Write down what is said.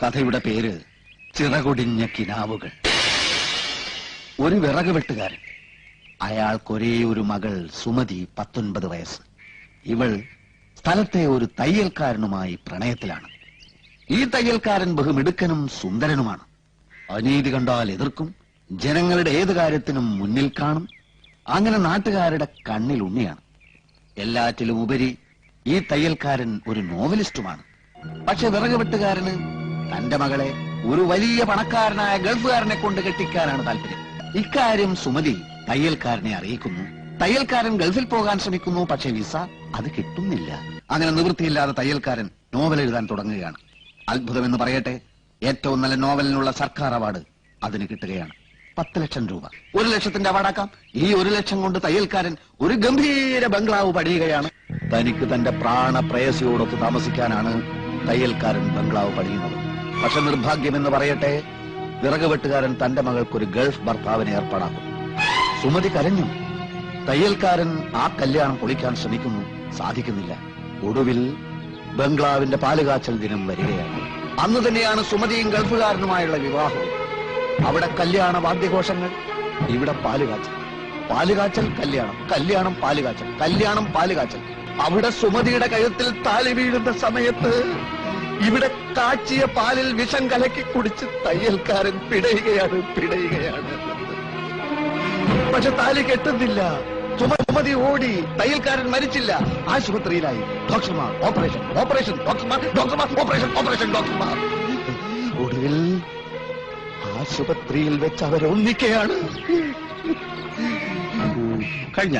കഥയുടെ പേര് ചിറകൊടിഞ്ഞ കിനാവുകൾ. ഒരു വിറക് വെട്ടുകാരൻ. അയാൾക്കൊരേ ഒരു മകൾ സുമതി, 19 വയസ്സ്. ഇവൾ സ്ഥലത്തെ ഒരു തയ്യൽക്കാരനുമായി പ്രണയത്തിലാണ്. ഈ തയ്യൽക്കാരൻ ബഹുമിടുക്കനും സുന്ദരനുമാണ്. അനീതി കണ്ടാൽ എതിർക്കും, ജനങ്ങളുടെ ഏത് കാര്യത്തിനും മുന്നിൽ കാണും. അങ്ങനെ നാട്ടുകാരുടെ കണ്ണിൽ ഉണ്ണിയാണ്. എല്ലാറ്റിലും ഉപരി ഈ തയ്യൽക്കാരൻ ഒരു നോവലിസ്റ്റുമാണ്. പക്ഷെ വിറക് വെട്ടുകാരന് തന്റെ മകളെ ഒരു വലിയ പണക്കാരനായ ഗൾഫുകാരനെ കൊണ്ട് കെട്ടിക്കാനാണ് താല്പര്യം. ഇക്കാര്യം സുമതി തയ്യൽക്കാരനെ അറിയിക്കുന്നു. തയ്യൽക്കാരൻ ഗൾഫിൽ പോകാൻ ശ്രമിക്കുന്നു. പക്ഷെ വിസ അത് കിട്ടുന്നില്ല. അങ്ങനെ നിവൃത്തിയില്ലാതെ തയ്യൽക്കാരൻ നോവൽ എഴുതാൻ തുടങ്ങുകയാണ്. അത്ഭുതമെന്ന് പറയട്ടെ, ഏറ്റവും നല്ല നോവലിനുള്ള സർക്കാർ അവാർഡ് അതിന് കിട്ടുകയാണ്. 10 ലക്ഷം രൂപ. 1 ലക്ഷത്തിന്റെ അവാർഡാക്കാം. ഈ 1 ലക്ഷം കൊണ്ട് തയ്യൽക്കാരൻ ഒരു ഗംഭീര ബംഗ്ലാവ് പണിയുകയാണ്. തനിക്ക് തന്റെ പ്രാണപ്രേയസിയോടൊത്ത് താമസിക്കാനാണ് തയ്യൽക്കാരൻ ബംഗ്ലാവ് പണിയുന്നത്. പക്ഷെ നിർഭാഗ്യമെന്ന് പറയട്ടെ, വിറക് വെട്ടുകാരൻ തന്റെ മകൾക്കൊരു ഗൾഫ് ഭർത്താവിനെ ഏർപ്പാടാക്കും. സുമതി കരഞ്ഞു. തയ്യൽക്കാരൻ ആ കല്യാണം പൊളിക്കാൻ ശ്രമിക്കുന്നു. സാധിക്കുന്നില്ല. ഒടുവിൽ ബംഗ്ലാവിന്റെ പാലുകാച്ചൽ ദിനം വരികയാണ്. അന്ന് തന്നെയാണ് സുമതിയും ഗൾഫുകാരനുമായുള്ള വിവാഹം. അവിടെ കല്യാണ വാദ്യഘോഷങ്ങൾ, ഇവിടെ പാലുകാച്ചൽ. പാലുകാച്ചൽ കല്യാണം, കല്യാണം പാലുകാച്ചൽ, കല്യാണം പാലുകാച്ചൽ. അവിടെ സുമതിയുടെ കഴുത്തിൽ താലി വീഴുന്ന സമയത്ത് ഇവിടെ കാച്ചിയ പാലിൽ വിഷം കലക്കി കുടിച്ച് തയ്യൽക്കാരൻ പിടയുകയാണ്. പക്ഷെ താലി കെട്ടുന്നില്ല. സുമതി ഓടി. തയ്യൽക്കാരൻ മരിച്ചില്ല, ആശുപത്രിയിലായി. ഡോക്ടർമാർ ഓപ്പറേഷൻ, ഓപ്പറേഷൻ, ഡോക്ടർമാർ, ഡോക്ടർമാർ ഓപ്പറേഷൻ, ഓപ്പറേഷൻ, ഡോക്ടർമാർ. ഒടുവിൽ ആശുപത്രിയിൽ വെച്ച് അവരൊന്നിക്കുകയാണ്. കഴിഞ്ഞ